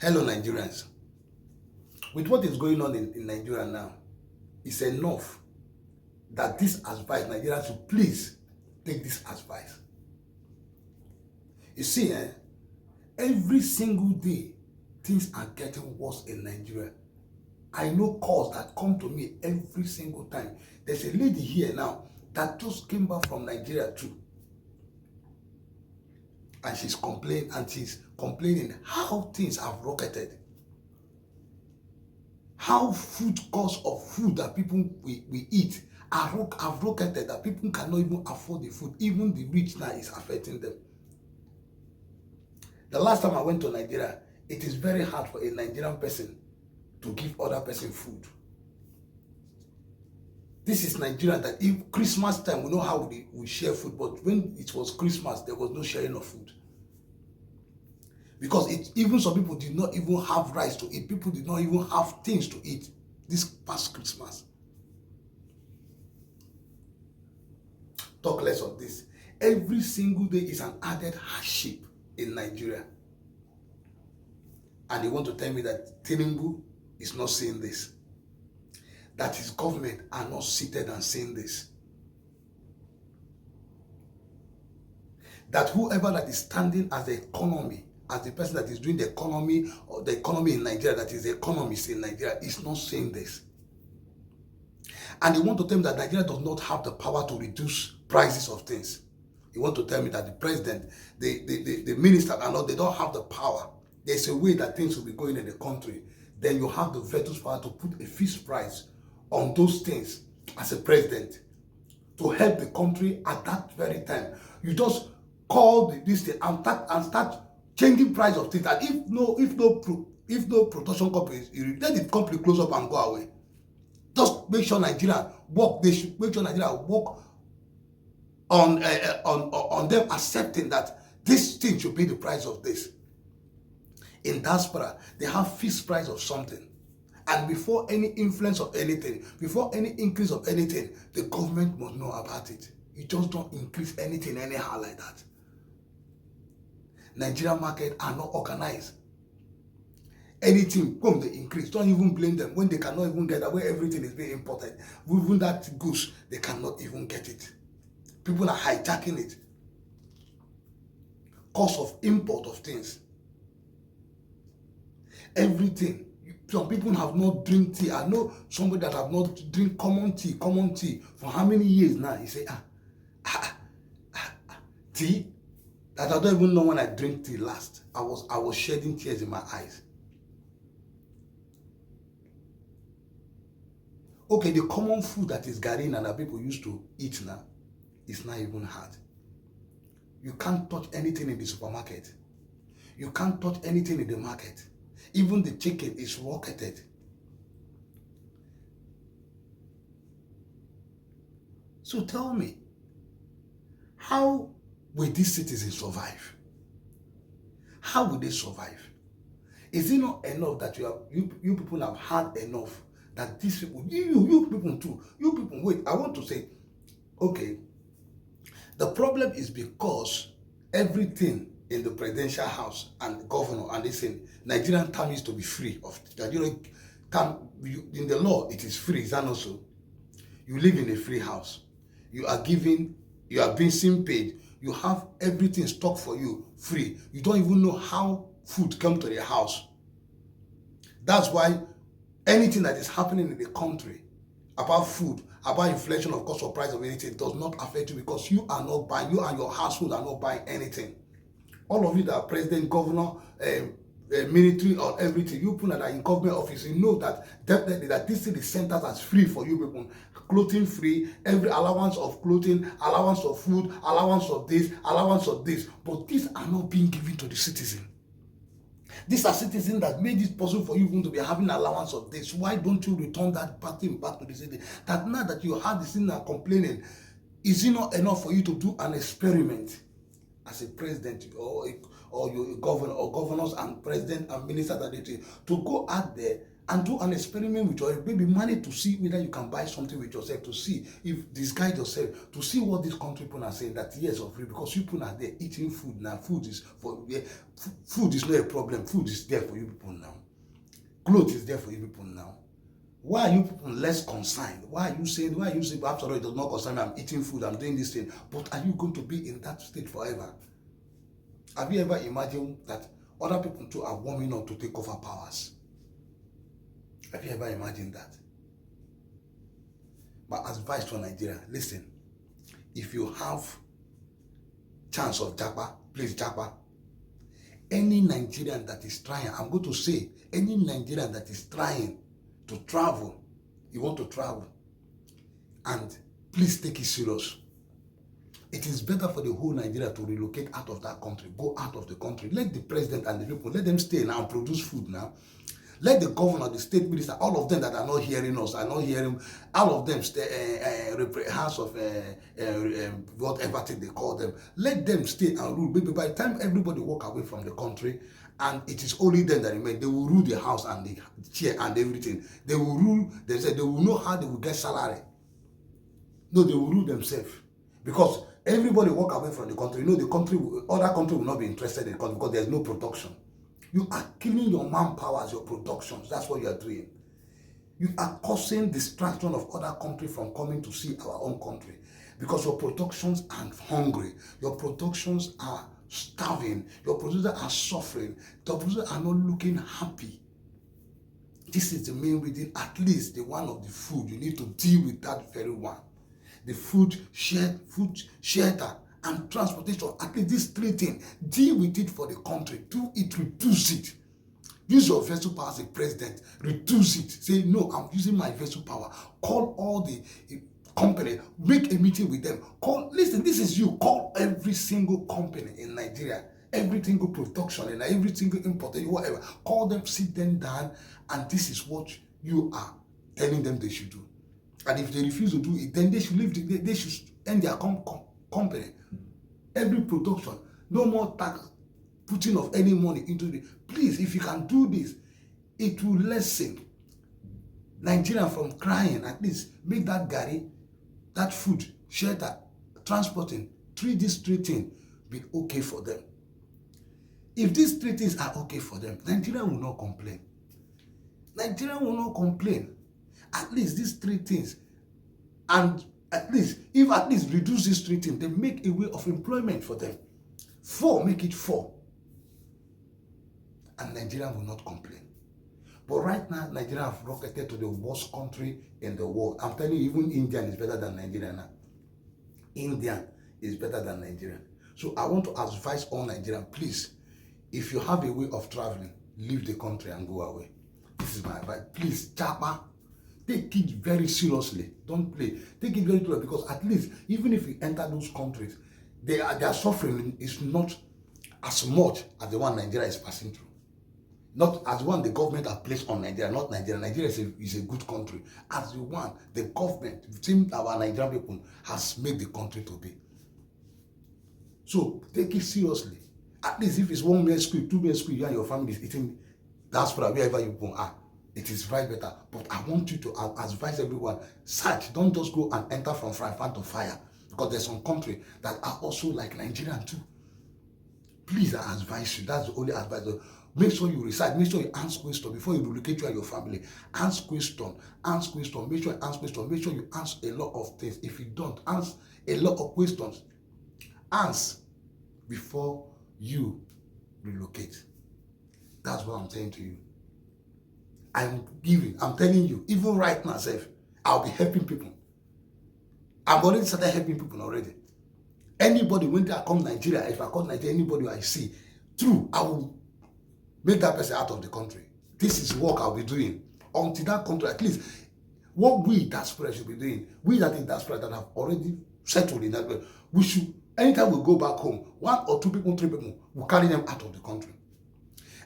Hello, Nigerians. With what is going on in Nigeria now, it's enough that this advice, Nigerians should please take this advice. You see, every single day, things are getting worse in Nigeria. I know calls that come to me every single time. There's a lady here now that just came back from Nigeria too. And she's complaining how things have rocketed. How food costs of food that people we eat have rocketed, that people cannot even afford the food. Even the rich now is affecting them. The last time I went to Nigeria, it is very hard for a Nigerian person to give other person food. This is Nigeria that if Christmas time, we know how we share food, but when it was Christmas, there was no sharing of food. Because even some people did not even have rice to eat. People did not even have things to eat this past Christmas. Talk less of this. Every single day is an added hardship in Nigeria. And they want to tell me that Tinubu is not saying this. That his government are not seated and saying this. That whoever that is standing as the economy, as the person that is doing the economy or the economy in Nigeria, that is the economist in Nigeria, is not saying this. And they want to tell me that Nigeria does not have the power to reduce prices of things. They want to tell me that the president, the minister, and all, they don't have the power. There's a way that things will be going in the country. Then you have the veto power to put a fixed price on those things as a president to help the country at that very time. You just call this thing and start changing price of things. And if no production company, let the company close up and go away. Just make sure Nigeria work. They should make sure Nigeria work on them accepting that this thing should be the price of this. In diaspora, they have fixed price of something. And before any influence of anything, before any increase of anything, the government must know about it. You just don't increase anything anyhow like that. Nigerian market are not organized. Anything, boom, they increase. Don't even blame them when they cannot even get away. Everything is being imported. Even that goods, they cannot even get it. People are hijacking it. Cost of import of things. Everything. Some people have not drink tea. I know somebody that have not drink common tea for how many years now? You say, tea? That I don't even know when I drink tea last. I was shedding tears in my eyes. Okay, the common food that is garri and that people used to eat now is not even hard. You can't touch anything in the supermarket. You can't touch anything in the market. Even the chicken is rocketed. So tell me, how will these citizens survive? How will they survive? Is it not enough that you people have had enough that these people, you people too, you people, wait, I want to say, okay, the problem is because everything in the presidential house and the governor and this thing, Nigerian term is to be free of Nigerian term. In the law, it is free. Is that not so? You live in a free house. You are being paid. You have everything stocked for you free. You don't even know how food comes to the house. That's why anything that is happening in the country about food, about inflation of cost of price of anything does not affect you, because you are not buying, you and your household are not buying anything. All of you that are president, governor, military, or everything, you people that are in government office, you know that definitely that this thing is sent out as free for you people. Clothing free, every allowance of clothing, allowance of food, allowance of this, allowance of this. But these are not being given to the citizen. These are citizens that made it possible for you even to be having allowance of this. Why don't you return that thing back to the city? That now that you have this thing and complaining, is it not enough for you to do an experiment as a president or your governor or governors and president and ministers that they do, to go out there and do an experiment with your baby, manage to see whether you can buy something with yourself, to see if disguise yourself, to see what these country people are saying, that yes of free, because you people are there eating food now. Food is for, food is not a problem. Food is there for you people now. Clothes is there for you people now. Why are you people less concerned? Why are you saying after all it does not concern me, I'm eating food, I'm doing this thing? But are you going to be in that state forever? Have you ever imagined that other people too are warming up to take over powers? Have you ever imagined that? My advice for Nigeria, listen, if you have chance of japa, please japa. Any Nigerian that is trying, I'm going to say, any Nigerian that is trying to travel, you want to travel, and please take it serious. It is better for the whole Nigeria to relocate out of that country, go out of the country. Let the president and the people, let them stay now and produce food now. Let the governor, the state minister, all of them that are not hearing us, are not hearing, all of them stay, House of whatever thing they call them, let them stay and rule. Maybe by the time everybody walk away from the country, and it is only them that remain, they will rule the house and the chair and everything. They will rule, they said they will know how they will get salary. No, they will rule themselves. Because everybody walk away from the country. You know, the country, other country will not be interested in the country because there's no production. You are killing your manpower, your productions. That's what you are doing. You are causing distraction of other countries from coming to see our own country because your productions are hungry. Your productions are starving. Your producers are suffering. Your producers are not looking happy. This is the main reason, at least the one of the food. You need to deal with that very one. The food, shelter, and transportation. At least these three things, deal with it for the country. Do it, reduce it. Use your vessel power as a president. Reduce it. Say, no, I'm using my vessel power. Call all the company. Make a meeting with them. Listen, this is you. Call every single company in Nigeria. Every single production and every single import, whatever. Call them, sit them down, and this is what you are telling them they should do. And if they refuse to do it, then they should leave. They should end their company. Every production, no more tax, putting of any money into the. Please, if you can do this, it will lessen Nigeria from crying. At least make that gari, that food, shelter, transporting, these three things be okay for them. If these three things are okay for them, Nigeria will not complain. Nigeria will not complain. At least these three things, and at least reduce these three things, they make a way of employment for them. 4, make it 4. And Nigeria will not complain. But right now, Nigeria have rocketed to the worst country in the world. I'm telling you, even India is better than Nigeria now. India is better than Nigeria. So I want to advise all Nigerians, please, if you have a way of traveling, leave the country and go away. This is my advice. Please, Chapa, take it very seriously. Don't play. Take it very seriously, because at least, even if you enter those countries, their suffering is not as much as the one Nigeria is passing through. Not as one the government has placed on Nigeria, not Nigeria. Nigeria is a good country. As the one the government, our Nigerian people, has made the country to be. So take it seriously. At least if it's 1 meal school, 2 meal school, you and your family is eating diaspora wherever you are, it is right better. But I want you to advise everyone, search. Don't just go and enter from frying pan to fire, because there's some countries that are also like Nigeria too. Please, I advise you. That's the only advice. Make sure you research. Make sure you ask questions before you relocate you and your family. Ask questions. Ask questions. Make sure you ask questions. Make sure you ask a lot of things. If you don't, ask a lot of questions. Ask before you relocate. That's what I'm saying to you. I'm telling you, even right now, I'll be helping people. I've already started helping people already. Anybody, when I come to Nigeria, if I come to Nigeria, anybody I see, I will make that person out of the country. This is work I'll be doing. Until that country, at least, what we diaspora should be doing, we that in diaspora that have already settled in that way, we should, anytime we go back home, 1 or 2 people, 3 people, we'll carry them out of the country.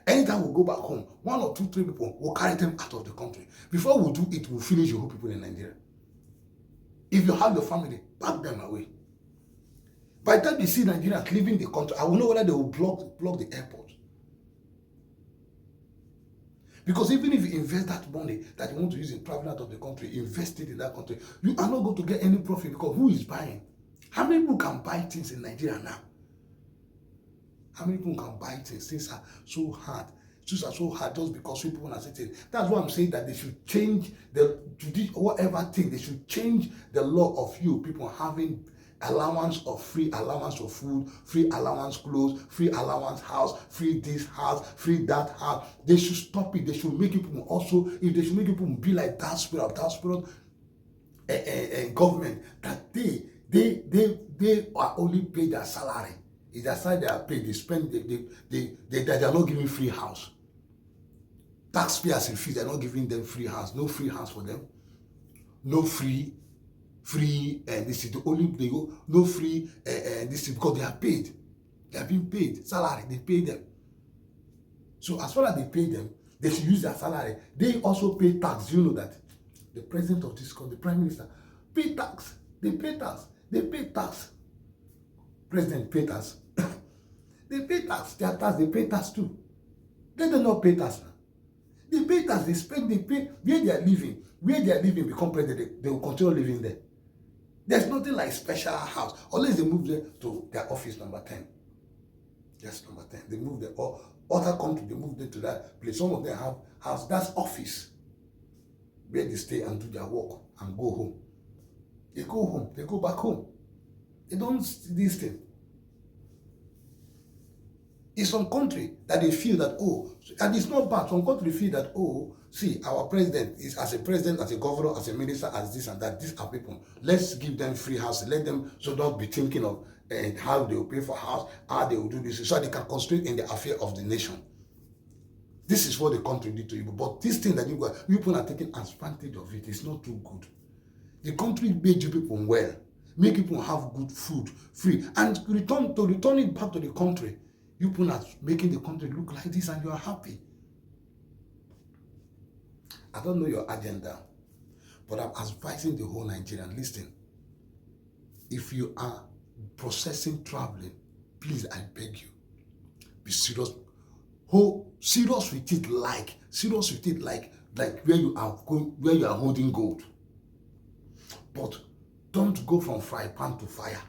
Anytime we go back home, 1 or 2, 3 people will carry them out of the country. Before we do it, we'll finish your whole people in Nigeria. If you have your family, pack them away. By the time you see Nigerians leaving the country, I will know whether they will block the airport. Because even if you invest that money that you want to use in traveling out of the country, invest it in that country, you are not going to get any profit because who is buying? How many people can buy things in Nigeria now? How many people can buy things? Things are so hard. Things are so hard just because people are sitting. That's why I'm saying that they should change whatever thing. They should change the law of you people having allowance of free allowance of food, free allowance clothes, free allowance house, free this house, free that house. They should stop it. They should make people also, if they should make people be like that spirit government, that they are only paid their salary. It's their salary they are paid. They spend, they are not giving free house. Taxpayers in fees, they're not giving them free house. No free house for them. No free this is the only they go no free this is because they are paid. They are being paid salary. They pay them. So as far as they pay them, they should use their salary. They also pay tax. You know that the president of this country, the prime minister, pay tax. They pay tax. They pay tax. President pay tax. They pay tax. Their tax. They pay tax too. They do not pay tax now. They pay tax. They spend. They pay where they are living. Where they are living become president. They will continue living there. There's nothing like special house unless they move there to their office number 10. Yes, number 10. They move there. Or other country, they move there to that place. Some of them have house. That's office where they stay and do their work and go home. They go home. They go back home. They don't do this thing. In some country that they feel that, and it's not bad. Some country feel that, see, our president is as a president, as a governor, as a minister, as this and that. These are people. Let's give them free house. Let them so don't be thinking of how they will pay for house, how they will do this, so they can concentrate in the affair of the nation. This is what the country did to you. But this thing that you people are taking advantage of it is not too good. The country made you people well, make people have good food, free, and return it back to the country. You people are making the country look like this and you are happy. I don't know your agenda, but I'm advising the whole Nigerian. Listen, if you are processing traveling, please, I beg you, be serious. Serious with it like where you are going, where you are holding gold. But don't go from fry pan to fire.